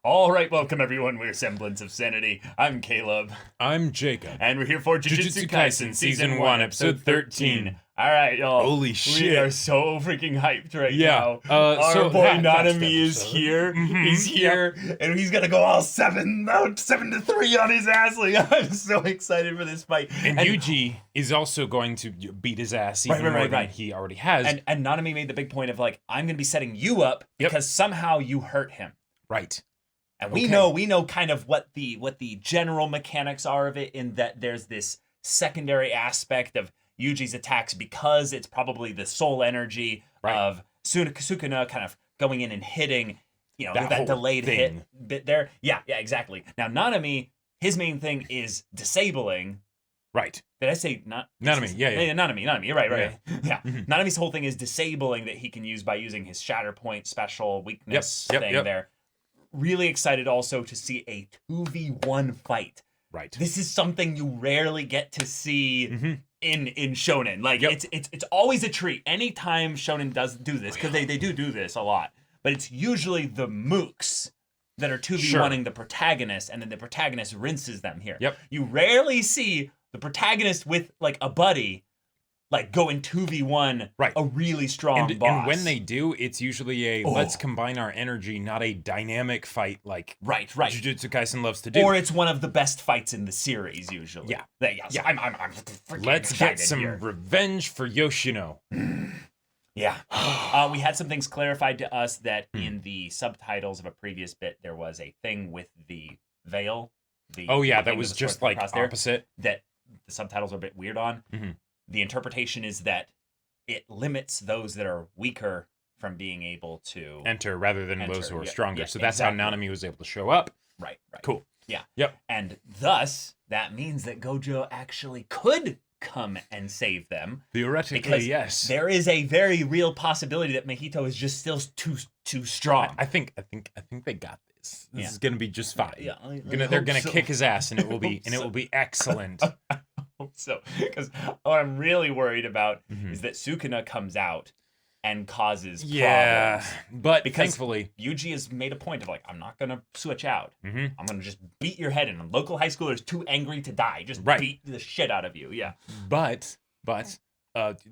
All right, welcome everyone. We're Semblance of Sanity. I'm Caleb. I'm Jacob. And we're here for Jujutsu Kaisen Season 1, Episode 13. All right, y'all. Holy shit. We are so freaking hyped right now. Our so boy that Nanami is episode. here. Mhm, He's here, and he's going to go all 7-3 on his ass. Like, I'm so excited for this fight. And Yuji is also going to beat his ass even more than he already has. And Nanami made the big point of, like, I'm going to be setting you up because somehow you hurt him. Right. And we know kind of what the general mechanics are of it, in that there's this secondary aspect of Yuji's attacks because it's probably the soul energy of Sukuna kind of going in and hitting, you know, that delayed hit bit there. Yeah, exactly. Now Nanami, his main thing is disabling. Right. Did I say not Nanami? Yeah. Nanami. You're right. Yeah. Mhm. Nanami's whole thing is disabling that he can use by using his Shatter Point special weakness thing there. Really excited also to see a 2v1 fight. Right. This is something you rarely get to see in shonen. Like it's always a treat anytime shonen does do this, because they do this a lot. But it's usually the mooks that are 2v1ing the protagonist, and then the protagonist rinses them here. Yep. You rarely see the protagonist with like a buddy like go in 2v1 a really strong boss. And when they do, it's usually a let's combine our energy, not a dynamic fight like Jujutsu Kaisen loves to do. Or it's one of the best fights in the series usually. Yeah. So I'm freaking let's get some here. revenge for Yoshino. Yeah. We had some things clarified to us that in the subtitles of a previous bit there was a thing with the veil. That was just like opposite. That the subtitles are a bit weird on. The interpretation is that it limits those that are weaker from being able to enter rather than those who are stronger. So that's how Nanami was able to show up. Right. Cool. Yeah. Yep. And thus, that means that Gojo actually could come and save them. Theoretically, yes. There is a very real possibility that Mahito is just still too strong. I think they got this. This is gonna be just fine. Yeah, they're gonna kick his ass, and it will be excellent. So, because what I'm really worried about is that Sukuna comes out and causes problems. But because thankfully, Yuji has made a point of like, I'm not gonna switch out. I'm gonna just beat your head in. A local high schooler is too angry to die. Just beat the shit out of you. Yeah. But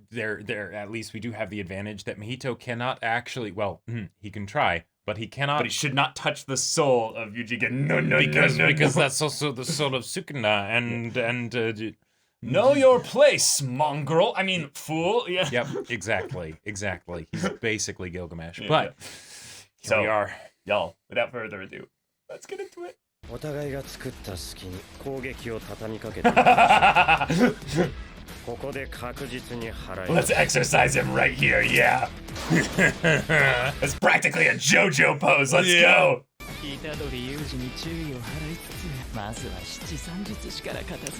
there at least we do have the advantage that Mahito cannot actually. Well, he can try. But he cannot. But he should not touch the soul of Yuji again. No. Because that's also the soul of Sukuna and. Know your place, mongrel. I mean, fool. Yeah. Yep. Exactly. He's basically Gilgamesh. But here we are, y'all. Without further ado, let's get into it. Let's exercise him right here, yeah. It's practically a JoJo pose, let's go.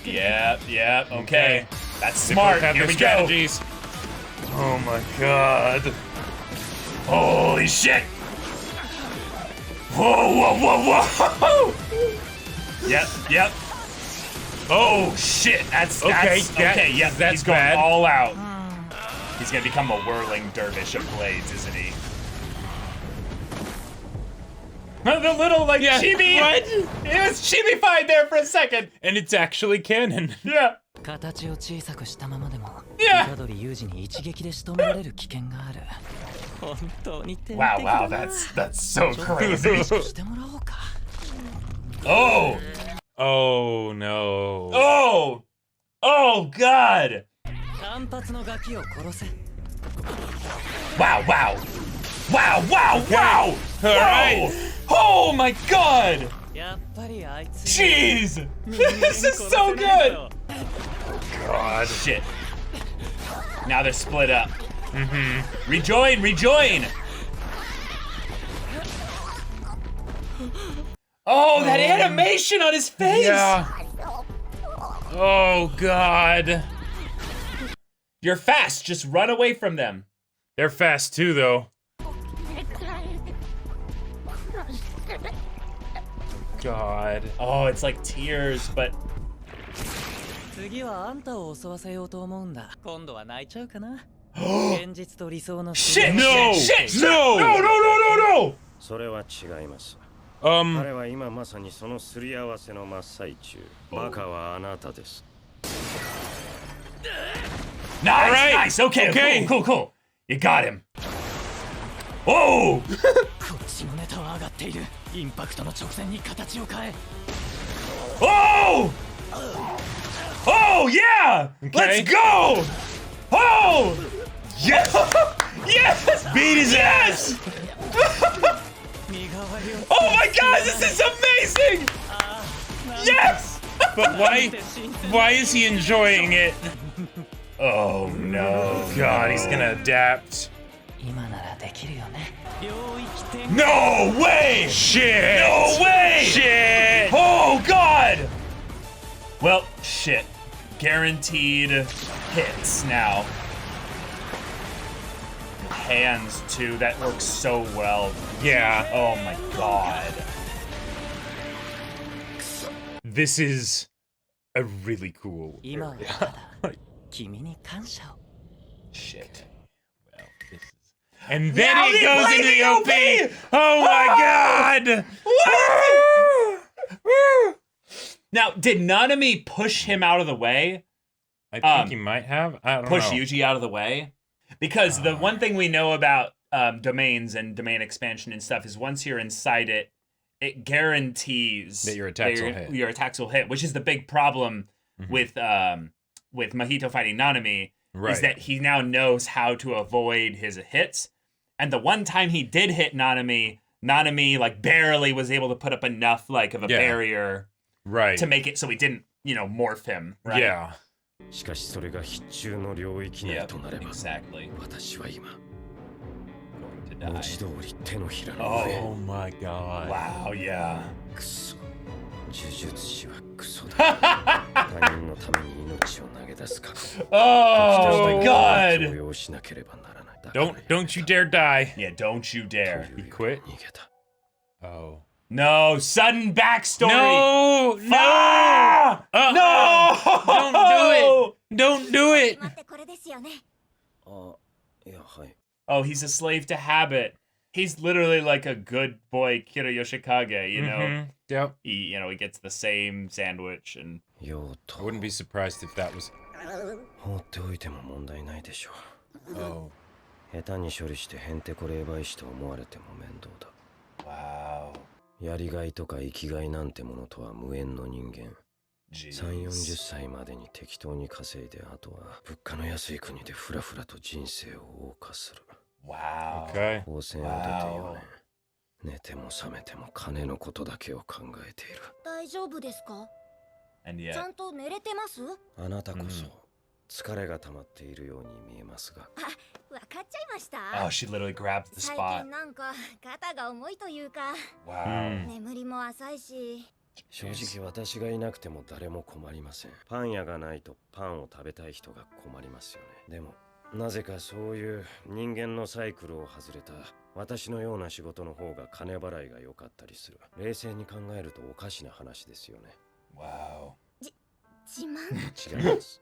Yeah, okay. That's smart, here we go. Oh my god. Holy shit. Whoa. Yep. Oh shit! That's okay. Yeah, he's going bad. All out. He's gonna become a whirling dervish of blades, isn't he? The little chibi. What? It was chibi-fied there for a second, and it's actually canon. Yeah. Wow, that's so crazy. Oh no. Oh god. Wow. Alright. Oh my god. Jeez. This is so good. God. Shit. Now they're split up. Rejoin. Oh, that animation on his face! Yeah. Oh, God. You're fast, just run away from them. They're fast too, though. God. Oh, it's like tears, but... Shit! No! No! それは違います。彼は今まさにそのすり合わせの真っ最中。バカはあなたです。 Nice, right. Nice. Okay, cool. You got him. Oh! Oh! Oh yeah! Okay. Let's go! Oh! Yes! Yes! Beat his ass! Oh my god, this is amazing! Yes! But why is he enjoying it? Oh no. God, he's gonna adapt. No way! Shit! No way! Shit! Oh god! Well, shit. Guaranteed hits now. Hands too, that works so well. Yeah. Oh my god. This is a really cool area. Shit. Well, this is... And then it goes into the OP! Oh my god! What? Now, did Nanami push him out of the way? I think he might have. I don't know. Push Yuji out of the way? Because the one thing we know about domains and domain expansion and stuff is once you're inside it, it guarantees that your attacks will hit. Your attacks will hit, which is the big problem with Mahito fighting Nanami, is that he now knows how to avoid his hits. And the one time he did hit Nanami like barely was able to put up enough like of a barrier to make it so he didn't, morph him. Right? Yeah. しかしそれが必中の領域内となれば、exactly. 私は今 going to die. 文字通り手のひらの上。 Oh my god. Wow, yeah. クソ。呪術師はクソだ。他人のために命を投げ出す覚悟。Oh my god. 強要しなければならない。Don't you dare die. Yeah, don't you dare. He quit. 逃げた。 Oh. No, sudden backstory. No, no, no, don't do it. Oh, he's a slave to habit. He's literally like a good boy Kira Yoshikage, you know. Yep. He gets the same sandwich and. I wouldn't be surprised if that was. 放っておいても問題ないでしょう。 Oh. 下手に処理してへんてこ霊媒師と思われても面倒だ。 Wow. やりがいとか生きがいなんてものとは無縁の人間。3、40歳までに適当に稼いで、あとは物価の安い国でふらふらと人生を謳歌する。Wow. Okay. 高専を出て4年。寝ても覚めても金のことだけを考えている。大丈夫ですか？ And yet. ちゃんと寝れてます？あなたこそ疲れが溜まっているように見えますが。わかっちゃいました。Oh, she literally grabbed the 最 spot. 近なんか肩が重いというか。Wow. 眠りも浅いし。正直私がいなくても誰も困りません。パン屋がないとパンを食べたい人が困りますよね。でもなぜかそういう人間のサイクルを外れた私のような仕事の方が金払いが良かったりする。冷静に考えるとおかしな話ですよね。Wow. 自慢？違います。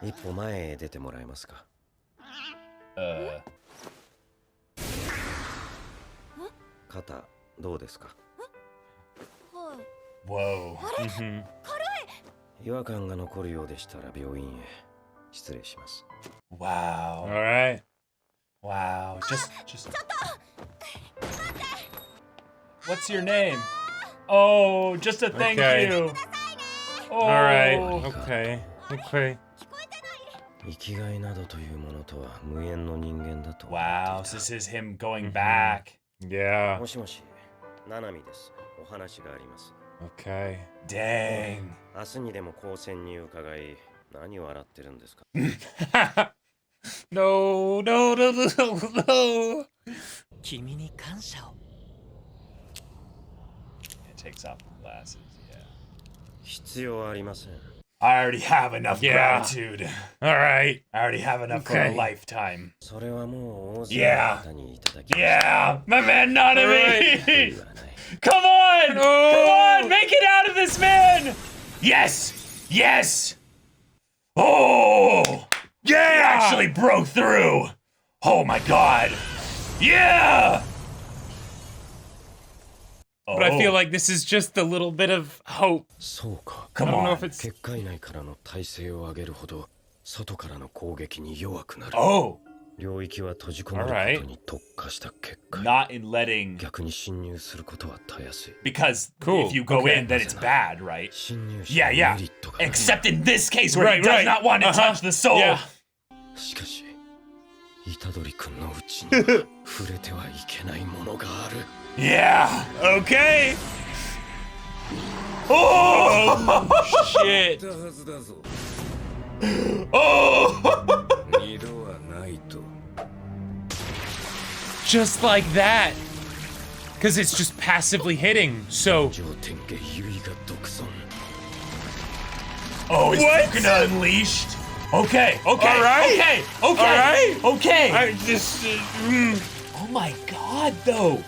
一歩前へ出てもらえますか。肩どうですか。はい。Whoa. 違和感が残るようでしたら病院へ。失礼します。 Wow. All right. Wow. Just. What's your name? Oh, just a thank you. Oh. All right. Okay. Okay. 生きがいなどというものとは無縁の人間だと。 Wow. So this is him going back. Yeah. もしもし、ナナミです。お話があります。 Okay. Dang. 明日にでも高専に伺い、何を洗ってるんですか。No. 君に感謝を。 It takes off the glasses. Yeah. 必要ありません。I already have enough Yeah. gratitude. All right. I already have enough for a lifetime. それはもう大勢 Yeah. の方にいただきました。 Yeah, my man Nanami. 言わない。 Come on! Come on! Make it out of this, man! Yes! Yes! Oh! Yeah! He actually broke through! Oh my god! Yeah! But I feel like this is just a little bit of hope. そうか。 Come I don't know on. if it's... 結界内からの耐性を上げるほど外からの攻撃に弱くなる。 Oh, 領域は閉じ込めることに特化した結界。 not in letting... 逆に侵入することはたやすい。 Because Cool. if you go Okay. in, then it's bad, right? 侵入者 Yeah, の yeah. メリットがある。 Except in this case where Right, he does right. not want to Uh-huh. touch the soul. Yeah. しかし、虎杖君のうちには触れてはいけないものがある。 Yeah. Okay. Oh, shit. たはずだぞ。 Oh. 二度はないと。 Just like that. Because it's just passively hitting. So... 上天下優位が独尊。 Oh, is What? Sukuna unleashed? Okay, okay, All right. okay, okay, All right. okay. I just... Oh my god, though.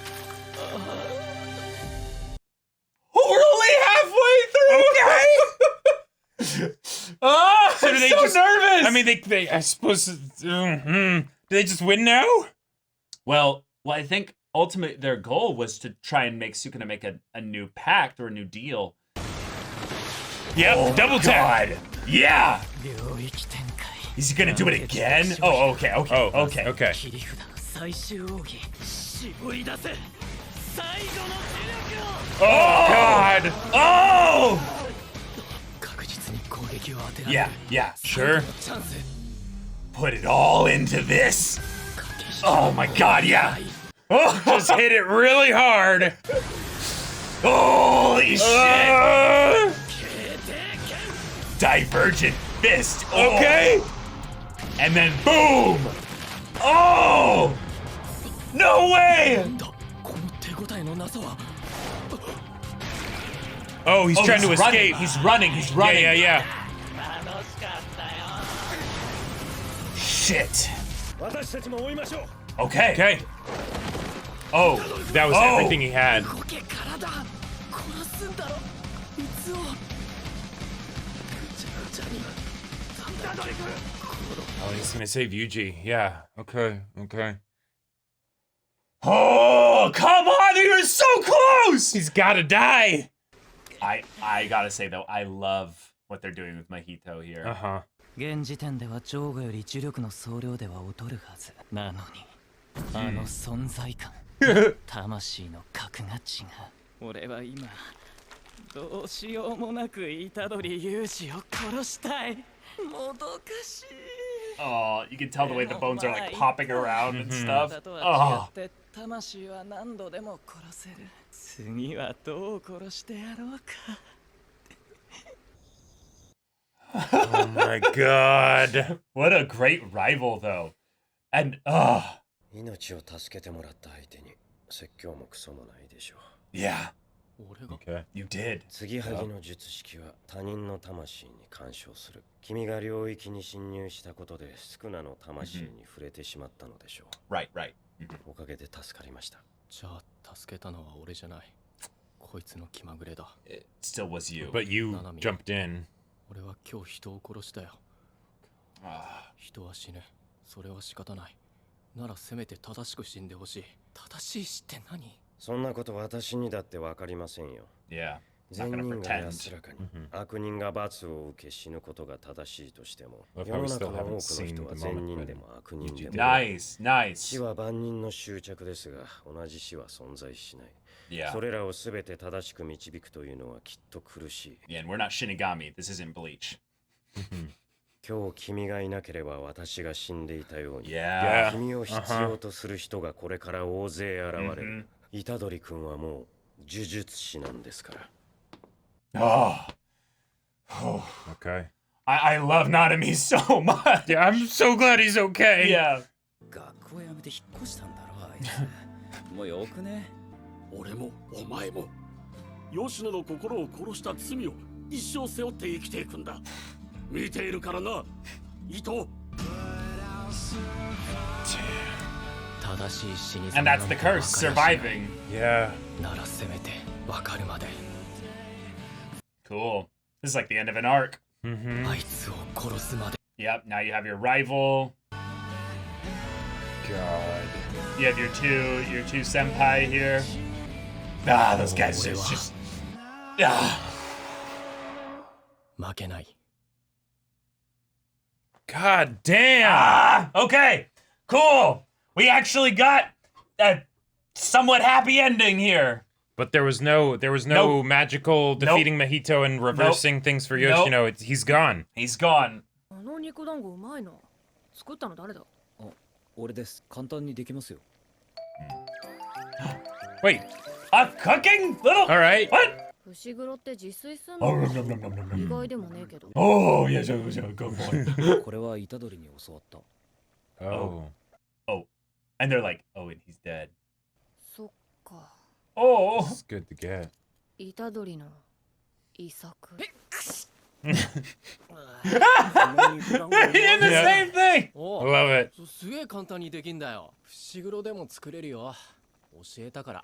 Oh, we're only halfway through. Okay. Oh, So I'm do they so just... nervous. I mean, they I suppose... do they just win now? well, I think ultimately their goal was to try and make Sukuna make a new pact or a new deal. Yep, Oh, double tap. God. Yeah. 領域展開 He's gonna do it again? Oh, okay, okay, Oh, okay. okay. 切り札最終奥義絞り出せ最後の勢力を Oh, God. Oh! 確実に攻撃を当てられ Yeah, る yeah. Sure. チャンス Put it all into this. 駆け引き Oh my god, yeah. Oh, Just hit it really hard. holy shit. Uh, Divergent fist. Oh. okay. And then boom. Oh! No way. なんだこの手応えのなさは Oh, he's Oh, trying he's to running. escape. He's running. He's running. Yeah, yeah, yeah. 楽しかったよ Shit. 私たちも追いましょう。 Okay. Okay. Oh. That was Oh. everything he had. 動け体殺すんだろいつをぐちゃぐちゃに虎杖君 Oh, he's gonna save Yuji. Yeah. Okay. Okay. Oh, come on. You were so close. He's gotta die. I gotta say, though, I love what they're doing with Mahito here. Uh-huh. 現時点ではジョーガより呪力の総量では劣るはずなのにあの存在感魂の格が違う俺は今どうしようもなく虎杖裕二を殺したいもどかしい Oh, you can tell the way the bones are like popping around and stuff. だとは Oh. 違って魂は何度でも殺せる次はどう殺してやろうか Oh my god. What a great rival, though. And, 命を助けてもらった相手に説教もクソもないでしょう。 yeah, 俺が Okay. you did. 継ぎはぎの術式は他人の魂に干渉する。君が領域に侵入したことでスクナの魂に触れてしまったのでしょ Right, right. う。おかげで助かりました。じゃあ助けたのは俺じゃない。こいつの気まぐれだ。 It still was you. But you Nanami. jumped in. 俺は今日人を殺したよ。 Ah, 人は死ぬ。それは仕方ない。ならせめて正しく死んでほしい。正しい死って何？そんなこと私にだってわかりませんよ。 yeah. 善 Not gonna 人が pretend. 安らかに、悪人が罰を受け死ぬことが正しいとしても、 Look 世 how の we 中 still の多く haven't の seen 人 the は善 moment 人 when でも悪人 Yuji で did も Nice, 死 nice. は万人の執着ですが、同じ死は存在しない。 Yeah. それらをすべて正しく導くというのはきっと苦しい。 Yeah, and we're not Shinigami. This isn't Bleach. 今日君がいなければ私が死んでいたように、 Yeah. 君を必要とする人がこれから大勢現れる。虎杖君はもう呪術師なんですから。 Oh. Oh. Okay. I love Nanami so much. Yeah, I'm so glad he's okay. Yeah. 学校辞めて引っ越したんだろあいつもうよくね俺もお前も吉野の心を殺した罪を一生背負って生きていくんだ見ているからな伊藤正しい死に And that's the curse, surviving. Yeah. ならせめて分かるまで Cool. This is like the end of an arc. あいつを殺すまで Yep, now you have your rival. God. You have your two senpai here. those guys just. Ah. 負けない God damn. Okay, cool. We actually got a somewhat happy ending here. But there was no Nope. magical defeating Mahito and reversing things for Yoshino. He's gone. He's gone. あの肉団子うまいな。作ったの誰だ？俺です。簡単にできますよ。Wait. A cooking little. All right. What? 伏黒って自炊すん Oh, の？ nom, nom, nom, nom, nom. 意外でもねえけど。 Oh, yeah, go for it. これは虎杖に教わった。 Oh. And they're like, oh, and he's dead. そっか。 Oh. It's good to get. 虎杖の遺作。 He did the Yeah. same thing. お I love it. すげえ簡単にできんだよ伏黒でも作れるよ教えたから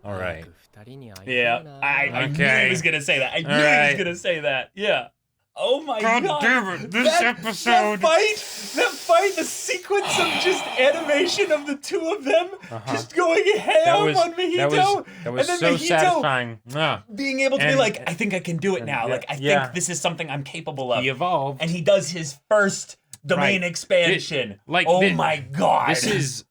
All right. 2人に会いたい Yeah, な I knew Okay. he was gonna say that. I knew he Alright. was gonna say that. Yeah. Oh my God god. damn it, this that episode. fight, the sequence of just animation of the two of them just going That ham was on Mahito. that was and then so Mahito satisfying. being able to be And- like, I think I can do it now. yeah, Like, I yeah. think this is something I'm capable of. He evolved. And he does his first domain Right. expansion. Like, oh thi- my god. This is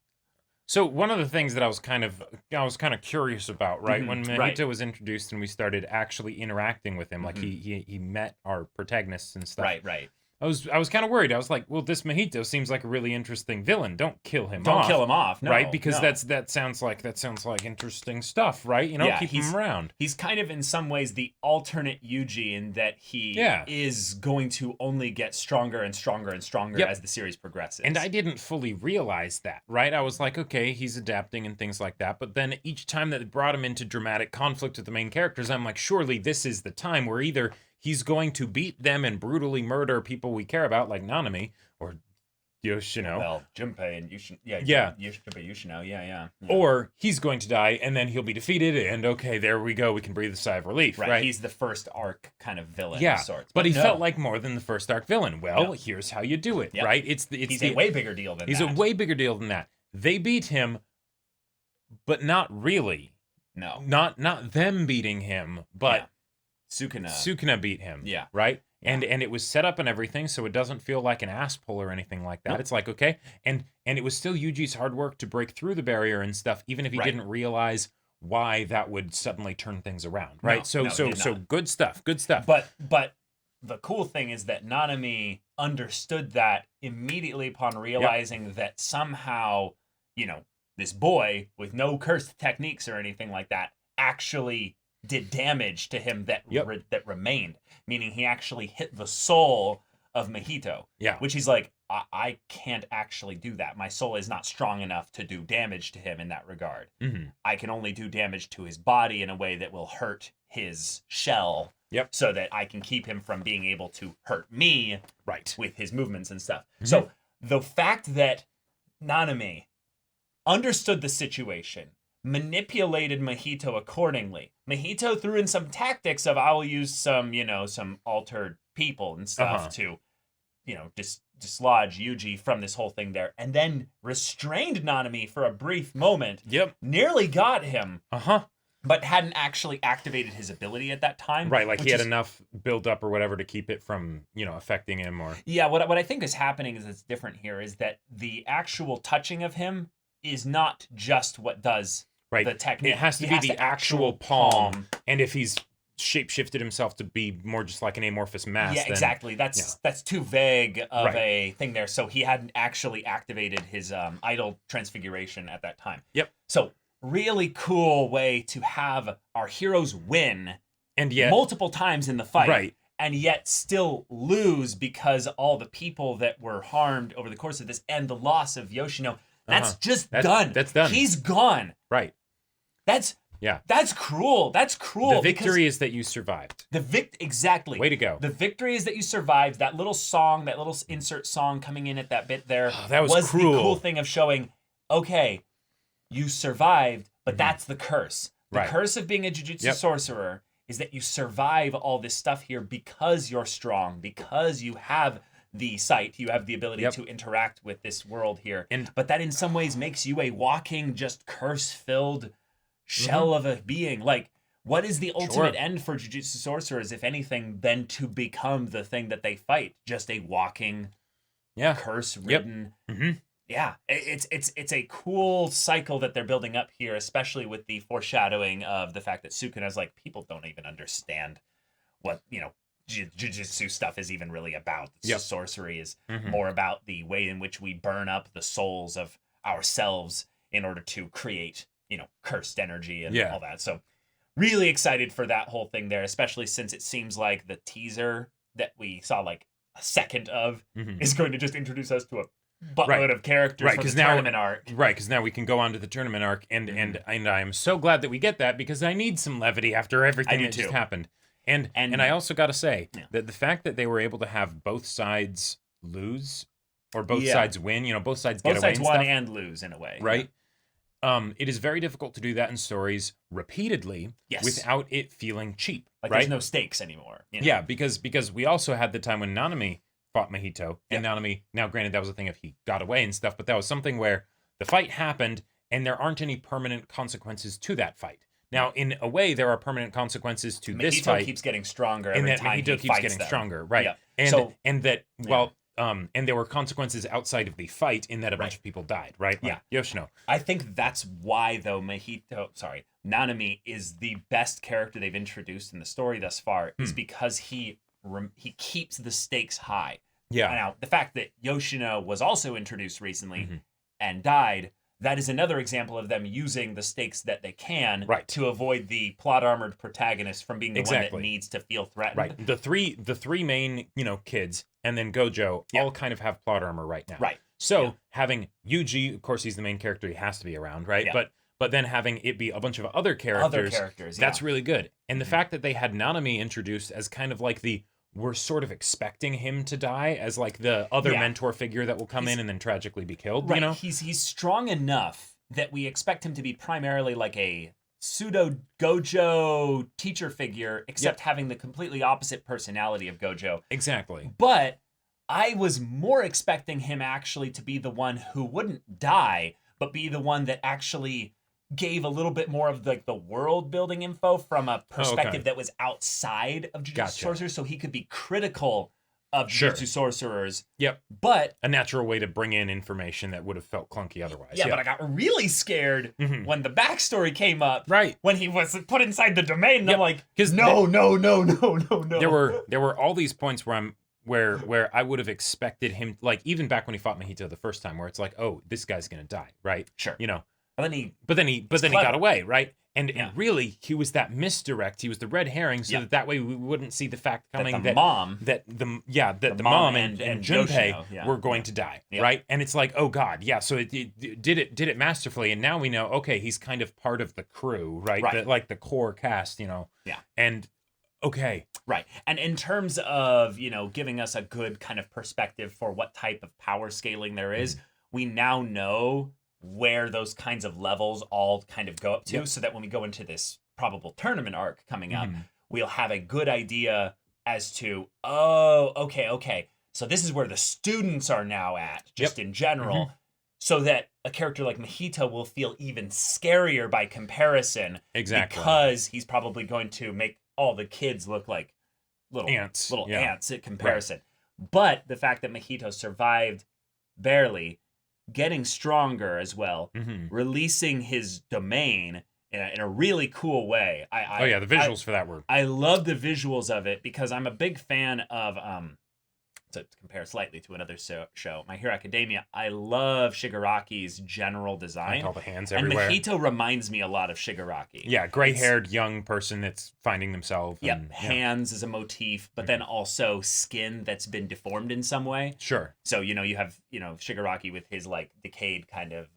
so one of the things that I was kind of curious about, right? Mhm, When Mahito right. was introduced and we started actually interacting with him, like he met our protagonists and stuff. right. I was kind of worried. I was like, well, this Mahito seems like a really interesting villain. Don't kill him Don't off. kill him off, no, right? Because no. that sounds like interesting stuff, right? You know, Yeah, keep him around. He's kind of in some ways the alternate Yuji in that he is going to only get stronger and stronger and stronger Yep. as the series progresses. And I didn't fully realize that, right? I was like, okay, he's adapting and things like that. But then each time that they brought him into dramatic conflict with the main characters, I'm like, surely this is the time where either he's going to beat them and brutally murder people we care about, like Nanami or Yoshino. Well, Junpei and Yushino. Yeah. Junpei Yoshino. Yeah. Or he's going to die and then he'll be defeated, and okay, there we go. We can breathe a sigh of relief, right? He's the first arc kind of villain yeah, of sorts. but he no. felt like more than the first arc villain. Well, No. here's how you do it, Yep. right? It's he's a way bigger deal than He's that. a way bigger deal than that. They beat him, but not really. No. Not them beating him, but Yeah. Sukuna. Sukuna beat him. Yeah. Right? And it was set up and everything, so it doesn't feel like an ass pull or anything like that. Nope. It's like, okay. And it was still Yuji's hard work to break through the barrier and stuff, even if he Right. didn't realize why that would suddenly turn things around. Right? No, so he did not. good stuff. Good stuff. But the cool thing is that Nanami understood that immediately upon realizing that somehow, this boy with no cursed techniques or anything like that actually did damage to him that that remained, meaning he actually hit the soul of Mahito. Yeah. Which he's like, I can't actually do that. My soul is not strong enough to do damage to him in that regard. Mhm. I can only do damage to his body in a way that will hurt his shell. Yep. So that I can keep him from being able to hurt me Right. with his movements and stuff. Mm-hmm. So the fact that Nanami understood the situation, manipulated Mahito accordingly. Mahito threw in some tactics of, I will use some, some altered people and stuff to, dislodge Yuji from this whole thing there, and then restrained Nanami for a brief moment. Yep. Nearly got him. Uh-huh. But hadn't actually activated his ability at that time. Right, like which he had is- enough built up or whatever to keep it from, affecting him or Yeah, what I think is happening is it's different here is that the actual touching of him is not just what does right. the technique. It has to He be the actual palm. And if he's shapeshifted himself to be more just like an amorphous mass, Yeah, then, exactly. That's too vague of Right. a thing there. So he hadn't actually activated his idol transfiguration at that time. Yep. So really cool way to have our heroes win And yet multiple times in the fight. Right. And yet still lose because all the people that were harmed over the course of this and the loss of Yoshino, that's just done. That's done. He's gone. Right. That's cruel. That's cruel. The victory is that you survived. Exactly. Way to go. The victory is that you survived. That little song, that little insert song coming in at that bit there, that was cruel. the cool thing of showing, okay, you survived, but that's the curse. The Right. curse of being a Jujutsu sorcerer is that you survive all this stuff here because you're strong, because you have the sight, you have the ability to interact with this world here. And but that in some ways makes you a walking, just curse-filled shell of a being. Like, what is the ultimate Sure. end for Jujutsu sorcerers, if anything, than to become the thing that they fight? Just a walking, Yeah. curse-ridden. hmm Yeah, it's a cool cycle that they're building up here, especially with the foreshadowing of the fact that Sukuna's like, people don't even understand what, Jujutsu stuff is even really about. It's Yep. just sorcery is Mhm. more about the way in which we burn up the souls of ourselves in order to create, cursed energy and Yeah. all that. So really excited for that whole thing there, especially since it seems like the teaser that we saw like a second of Mhm. is going to just introduce us to a buttload Right. of characters Right, for the 'cause now- tournament arc. Right, because now we can go on to the tournament arc, and I am so glad that we get that, because I need some levity after everything do that just too. happened. And And- I also got to say Yeah. that the fact that they were able to have both sides lose or both Yeah. sides win, both sides get Both away sides and won stuff, and lose in a way. right? It is very difficult to do that in stories repeatedly Yes. without it feeling cheap, Like right? there's no stakes anymore. Yeah, because we also had the time when Nanami fought Mahito, and Nanami, now granted that was a thing if he got away and stuff, but that was something where the fight happened and there aren't any permanent consequences to that fight. Now, in a way, there are permanent consequences to this Mahito fight, keeps getting stronger and every that time Mahito he keeps fights getting them. stronger, right? Yeah. And So- that and there were consequences outside of the fight in that a bunch of people died, right? Like Yoshino. I think that's why, though, Nanami is the best character they've introduced in the story thus far, is because he keeps the stakes high. Yeah. Now, the fact that Yoshino was also introduced recently Mm-hmm. and died, that is another example of them using the stakes that they can to avoid the plot-armored protagonist from being the one that needs to feel threatened. Right. The three main, kids, and then Gojo all kind of have plot armor right now. Right. So having Yuji, of course, he's the main character; he has to be around, right? Yeah. But then having it be a bunch of other characters, that's really good. And the fact that they had Nanami introduced as kind of like we're sort of expecting him to die as like the other mentor figure that will come in and then tragically be killed. Right. He's strong enough that we expect him to be primarily like a pseudo Gojo teacher figure, except having the completely opposite personality of Gojo. Exactly. But I was more expecting him actually to be the one who wouldn't die, but be the one that actually gave a little bit more of the world building info from a perspective that was outside of Jujutsu Sorcerers, so he could be critical of Jujutsu Sorcerers. Yep. But a natural way to bring in information that would have felt clunky otherwise. Yeah, but I got really scared when the backstory came up. Right. When he was put inside the domain, and I'm like, because no. There were all these points where I would have expected him, like even back when he fought Mahito the first time, where it's like, oh, this guy's gonna die, right? Sure. But then he got away, right? And really, he was that misdirect. He was the red herring, so that way we wouldn't see the fact coming that the mom and Junpei Yoshino, were going to die, right? And it's like, oh god, yeah. So it did it masterfully, and now we know, okay, he's kind of part of the crew, right? Like the core cast, Yeah. And okay. Right. And in terms of, giving us a good kind of perspective for what type of power scaling there is, we now know where those kinds of levels all kind of go up to, so that when we go into this probable tournament arc coming up, we'll have a good idea as to, okay. So this is where the students are now at, just in general, so that a character like Mahito will feel even scarier by comparison. Exactly. Because he's probably going to make all the kids look like little ants at comparison. Right. But the fact that Mahito survived barely, getting stronger as well, releasing his domain in a really cool way. The visuals for that were. I love the visuals of it because I'm a big fan of, to compare slightly to another show, My Hero Academia. I love Shigaraki's general design. Like all the hands everywhere. And Mahito reminds me a lot of Shigaraki. Yeah, gray-haired young person that's finding themselves. Hands as a motif, but then also skin that's been deformed in some way. Sure. So, you have, Shigaraki with his, decayed kind of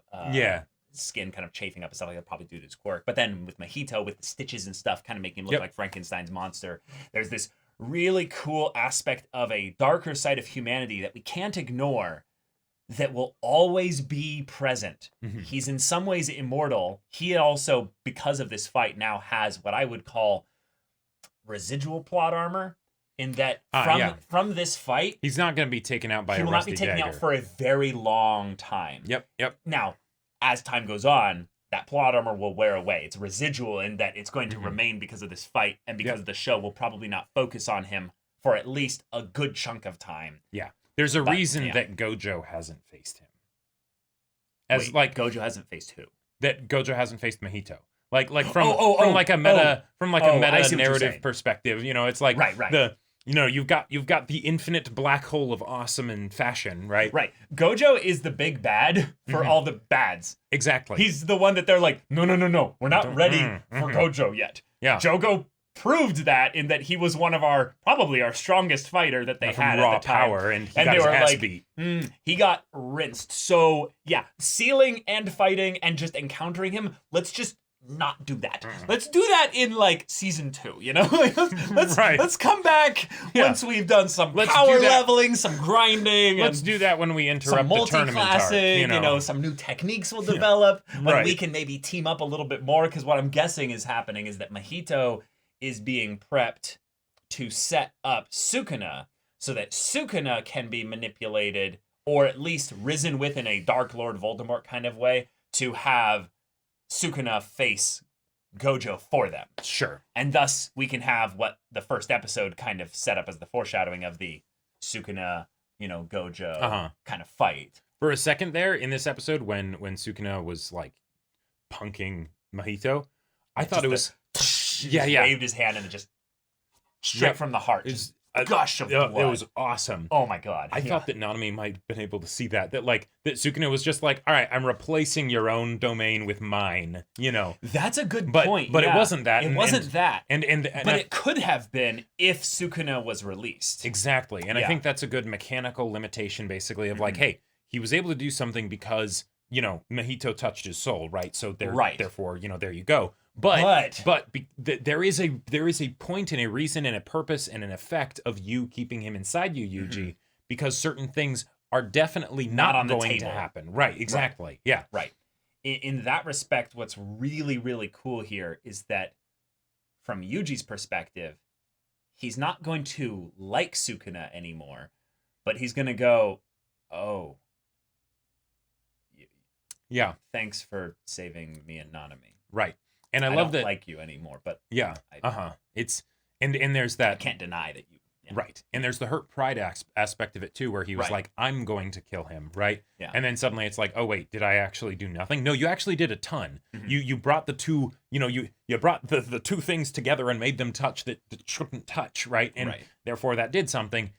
skin kind of chafing up and stuff like that, probably due to his quirk. But then with Mahito, with the stitches and stuff, kind of making him look like Frankenstein's monster, there's this really cool aspect of a darker side of humanity that we can't ignore, that will always be present. He's in some ways immortal. He also, because of this fight, now has what I would call residual plot armor, in that from this fight, he's not going to be taken out by a rusty dagger. He will not be taken out for a very long time. Yep. Now, as time goes on, that plot armor will wear away. It's residual in that it's going to remain because of this fight, and because the show will probably not focus on him for at least a good chunk of time. Yeah. There's a reason that Gojo hasn't faced him. Gojo hasn't faced who? That Gojo hasn't faced Mahito. Like from a meta narrative perspective, you know, it's like you've got the infinite black hole of awesome and fashion, right? Right. Gojo is the big bad for all the bads. Exactly. He's the one that they're like, no, we're not ready for Gojo yet. Yeah. Jogo proved that in that he was one of probably our strongest fighter that they had raw at the time. power, and got his ass beat. He got rinsed. So yeah, sealing and fighting and just encountering him. Let's just not do that. Let's do that in like season 2, you know? Let's come back once we've done some power leveling, some grinding. Let's do that when we interrupt the tournament arc, you know, some new techniques will develop when we can maybe team up a little bit more, because what I'm guessing is happening is that Mahito is being prepped to set up Sukuna so that Sukuna can be manipulated, or at least risen with in a Dark Lord Voldemort kind of way, to have Sukuna face Gojo for them. Sure. And thus we can have what the first episode kind of set up as the foreshadowing of the Sukuna, you know, Gojo kind of fight. For a second there in this episode when Sukuna was like punking Mahito, I thought it was waved his hand and it just straight from the heart. Just gush of blood. It was awesome. Oh my god. I thought that Nanami might have been able to see that Sukuna was just like, all right, I'm replacing your own domain with mine, you know. That's a good point. But it wasn't that. It wasn't that. But it could have been if Sukuna was released. Exactly. And I think that's a good mechanical limitation, basically, of like, hey, he was able to do something because, you know, Mahito touched his soul, right? So therefore, you know, there you go. But there is a point and a reason and a purpose and an effect of you keeping him inside you, Yuji, because certain things are definitely not on the going to table. happen. Right, exactly. Right. Yeah. Right. In that respect, what's really, really cool here is that from Yuji's perspective, he's not going to like Sukuna anymore, but he's going to go, oh, yeah, thanks for saving me and Nanami. Right. And I love don't that. Like you anymore, but yeah, It's and there's that. I can't deny that you. Yeah. Right, and there's the hurt pride aspect of it too, where he was like, "I'm going to kill him," right? Yeah. And then suddenly it's like, "Oh wait, did I actually do nothing?" No, you actually did a ton. You brought the two, you know, you brought the two things together and made them touch that shouldn't touch, right? And therefore that did something,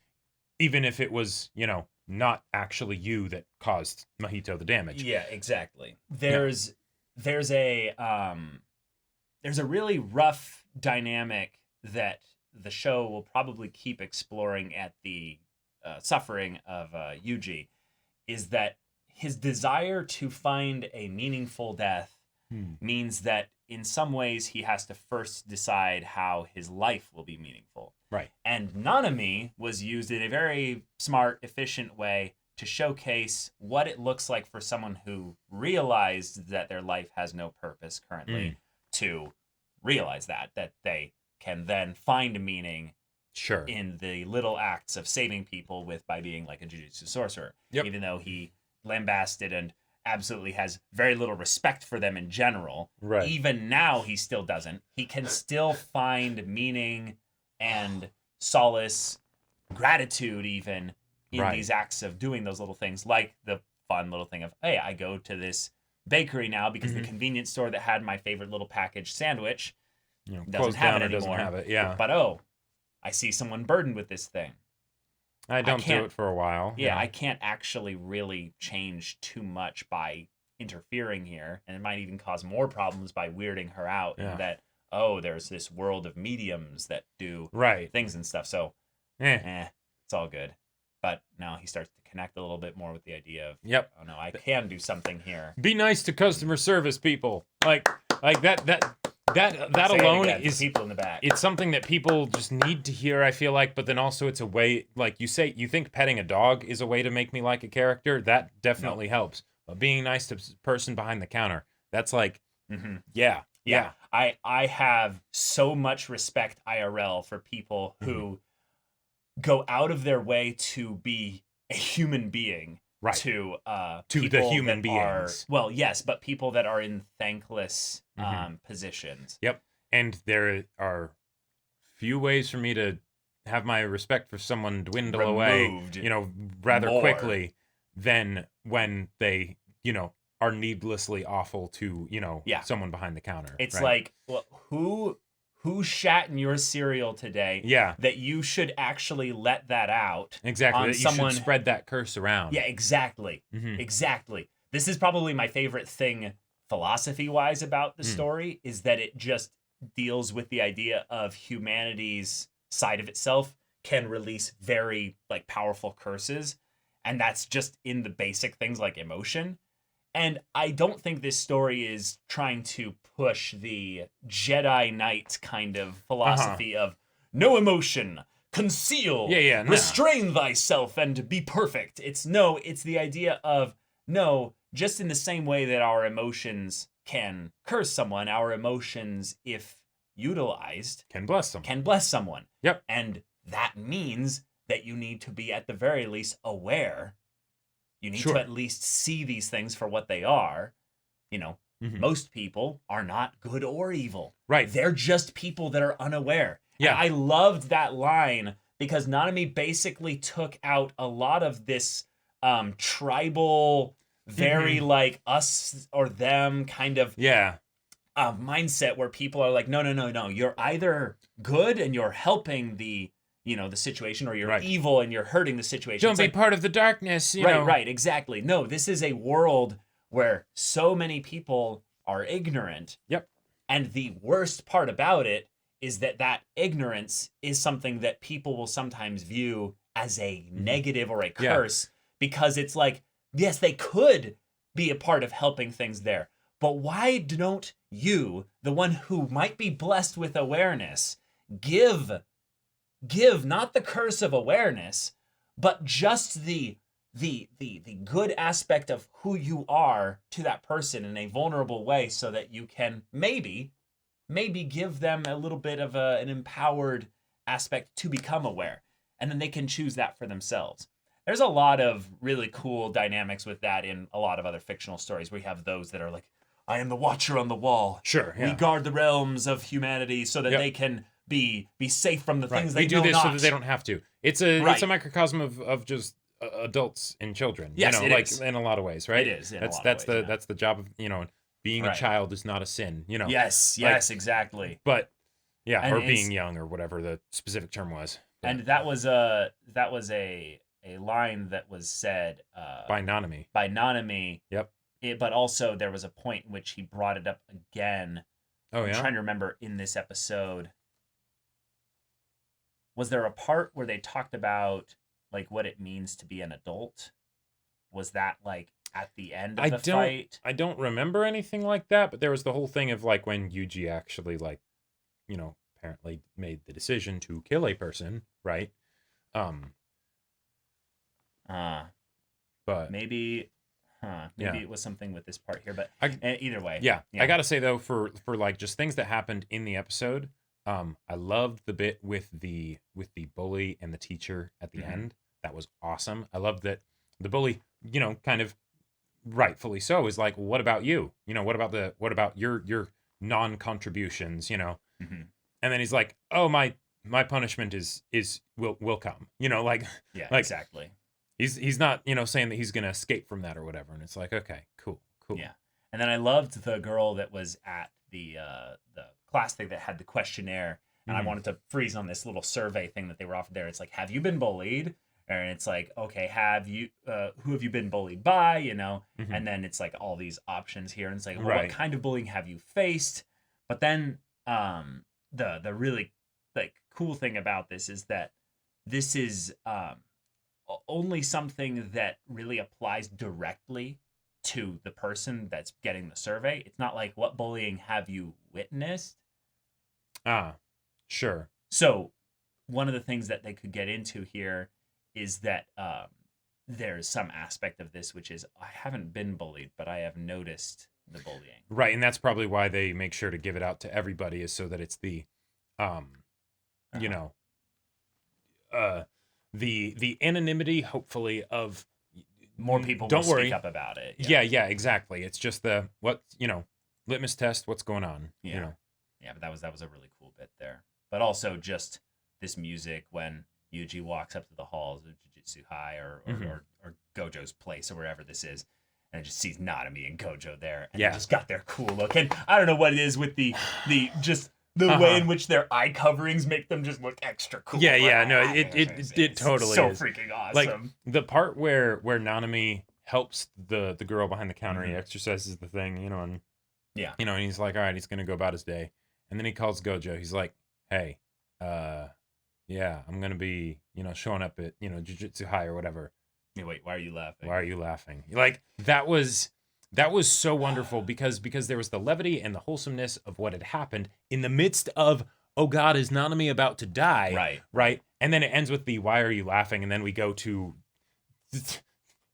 even if it was, you know, not actually you that caused Mahito the damage. Yeah, exactly. There's a really rough dynamic that the show will probably keep exploring at the suffering of Yuji, is that his desire to find a meaningful death means that in some ways he has to first decide how his life will be meaningful. Right. And Nanami was used in a very smart, efficient way to showcase what it looks like for someone who realized that their life has no purpose currently to realize that they can then find meaning in the little acts of saving people by being like a Jujutsu sorcerer. Yep. Even though he lambasted and absolutely has very little respect for them in general. Right. Even now he still doesn't. He can still find meaning and solace, gratitude even, in these acts of doing those little things, like the fun little thing of, hey, I go to this bakery now because the convenience store that had my favorite little packaged sandwich doesn't have it anymore. Doesn't have it, yeah. But I see someone burdened with this thing. I don't do it for a while. Yeah, I can't actually really change too much by interfering here, and it might even cause more problems by weirding her out. And that there's this world of mediums that do things and stuff. So, it's all good. But now he starts to connect a little bit more with the idea of, oh no, I can do something here. Be nice to customer service people. Like that alone is people in the back. It's something that people just need to hear, I feel like, but then also it's a way, like you say, you think petting a dog is a way to make me like a character? That definitely helps. But being nice to the person behind the counter, that's like, yeah. I have so much respect IRL for people who go out of their way to be a human being Right. to the people human that are- beings. well, yes, but people that are in thankless Mhm. positions. Yep. And there are few ways for me to have my respect for someone dwindle away, Removed rather more. quickly than when they, are needlessly awful to, Yeah. someone behind the counter. It's right? like, well, who shat in your cereal today? Yeah. That you should actually let that out. Exactly. On That you someone. should spread that curse around. Yeah, exactly. Mhm. Exactly. This is probably my favorite thing philosophy-wise about the story, is that it just deals with the idea of humanity's side of itself can release very like powerful curses, and that's just in the basic things like emotion. And I don't think this story is trying to push the Jedi Knight kind of philosophy of no emotion, conceal, Yeah, no. restrain thyself, and be perfect. It's the idea of no, just in the same way that our emotions can curse someone, our emotions, if utilized, Can bless them. can bless someone. Yep. And that means that you need to be at the very least aware. You need Sure. to at least see these things for what they are. Mhm. Most people are not good or evil. Right. They're just people that are unaware. Yeah. And I loved that line because Nanami basically took out a lot of this tribal, very like us or them kind of Yeah. mindset where people are like, no, you're either good and you're helping the situation, or you're Right. evil and you're hurting the situation. Don't It's be like, part of the darkness, you know. right, exactly. No, this is a world where so many people are ignorant. Yep. And the worst part about it is that ignorance is something that people will sometimes view as a negative or a Yeah. curse, because it's like, yes, they could be a part of helping things there. But why don't you, the one who might be blessed with awareness, give not the curse of awareness, but just the good aspect of who you are to that person in a vulnerable way, so that you can maybe give them a little bit of an empowered aspect to become aware, and then they can choose that for themselves. There's a lot of really cool dynamics with that in a lot of other fictional stories. We have those that are like, I am the watcher on the wall. Sure. We Yeah. guard the realms of humanity so that Yep. they can be safe from the Right. things We they do know this not. so that they don't have to. It's a Right. microcosm of just adults and children. Yes, it like is. in a lot of ways, right? It is in a That's lot of that's ways, the yeah. that's the job of being a Right. child is not a sin. Yes, like- exactly. But yeah, And or it's- being young or whatever the specific term was. But And that was a line that was said by Nanami. by Nanami. Yep. But also there was a point in which he brought it up again. Oh I'm yeah. trying to remember in this episode. Was there a part where they talked about like what it means to be an adult? Was that like at the end of the fight? I don't remember anything like that, but there was the whole thing of like when Yuji actually apparently made the decision to kill a person, right? But Maybe Yeah. it was something with this part here, but I- either way. yeah, I gotta say though, for like just things that happened in the episode, I loved the bit with the bully and the teacher at the Mhm. end. That was awesome. I loved that the bully, kind of rightfully so, is like, what about you? What about your non-contributions? Mhm. And then he's like, oh, my punishment is will come. Like Yeah, like, exactly. he's not saying that he's gonna escape from that or whatever. And it's like, okay, cool. Yeah. And then I loved the girl that was at the class thing that had the questionnaire, and I Mhm. wanted to freeze on this little survey thing that they were offered there. It's like, have you been bullied? And it's like, okay, who have you been bullied by? Mhm. And then it's like all these options here, and it's like, well, Right. what kind of bullying have you faced? But then the really like cool thing about this is that this is only something that really applies directly to the person that's getting the survey. It's not like, what bullying have you witnessed? Sure. So one of the things that they could get into here is that there's some aspect of this which is, I haven't been bullied, but I have noticed the bullying. Right, and that's probably why they make sure to give it out to everybody, is so that it's the the anonymity, hopefully, of more people don't will worry. speak up about it. Yeah, exactly. It's just the litmus test. What's going on? Yeah. You know. Yeah, but that was a really cool bit there. But also just this music when Yuji walks up to the halls of Jujutsu High or Gojo's place or wherever this is, and it just sees Nanami and Gojo there, and they just got their cool look. And I don't know what it is with the way in which their eye coverings make them just look extra cool. Yeah, no, it totally so is. freaking awesome. Like the part where Nanami helps the girl behind the counter, he exercises the thing, and and he's like, all right, he's gonna go about his day, and then he calls Gojo. He's like, hey, I'm gonna be showing up at Jujutsu High or whatever. Yeah, wait, why are you laughing? Why are you laughing? Like that was so wonderful because there was the levity and the wholesomeness of what had happened in the midst of, oh God, is Nanami about to die? Right. And then it ends with the why are you laughing? And then we go to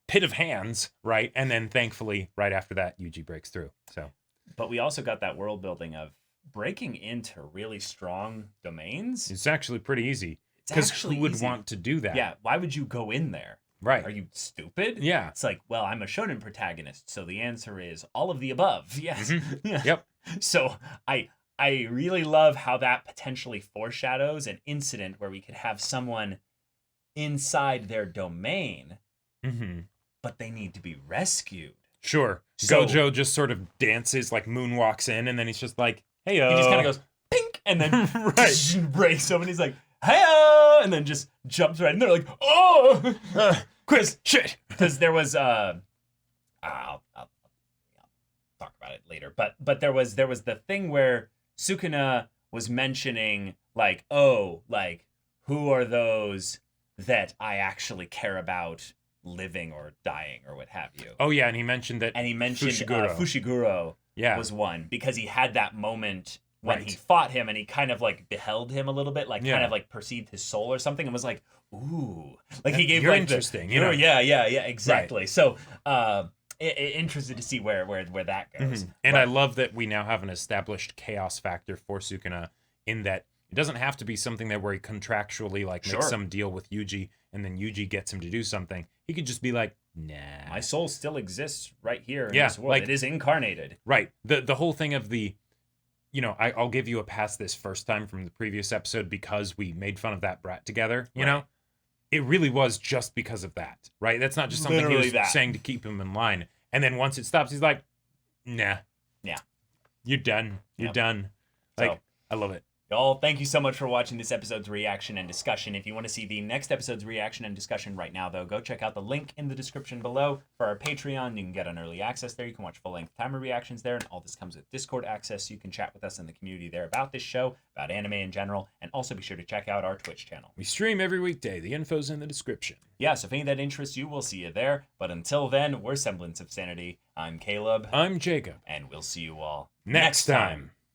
pit of hands, right? And then thankfully, right after that, Yuji breaks through. So, but we also got that world building of breaking into really strong domains. It's actually pretty easy. Because who would want to do that? Yeah, why would you go in there? Right. Are you stupid? Yeah. It's like, well, I'm a shonen protagonist, so the answer is all of the above. Yes. Yeah. Yep. So I really love how that potentially foreshadows an incident where we could have someone inside their domain, but they need to be rescued. Sure. So, Gojo just sort of dances, like moonwalks in, and then he's just like, hey-o. He just kind of goes, pink, and then breaks open. He's like, hey-o, and then just jumps right in. They're like, oh, quick, shit. Because there was, I'll talk about it later. But there was the thing where Sukuna was mentioning, like, oh, like, who are those that I actually care about living or dying or what have you? Oh yeah, and he mentioned Fushiguro was one, because he had that moment when he fought him and he kind of like beheld him a little bit, like kind of like perceived his soul or something, and was like, ooh, like he gave you're like interesting, yeah, exactly. Right. So interested to see where that goes. And I love that we now have an established chaos factor for Sukuna, in that it doesn't have to be something that where he contractually like makes some deal with Yuji and then Yuji gets him to do something. He could just be like, nah, my soul still exists right here in this world. Like, it is incarnated. Right. The whole thing of the, I'll give you a pass this first time from the previous episode because we made fun of that brat together, you know? It really was just because of that, right? That's not just something he was saying to keep him in line. And then once it stops, he's like, nah. Yeah. You're done. You're done. Like, I love it. Y'all, thank you so much for watching this episode's reaction and discussion. If you want to see the next episode's reaction and discussion right now, though, go check out the link in the description below for our Patreon. You can get an early access there. You can watch full-length timer reactions there, and all this comes with Discord access, so you can chat with us in the community there about this show, about anime in general, and also be sure to check out our Twitch channel. We stream every weekday. The info's in the description. Yeah, so if any of that interests you, we'll see you there. But until then, we're Semblance of Sanity. I'm Caleb. I'm Jacob. And we'll see you all next time.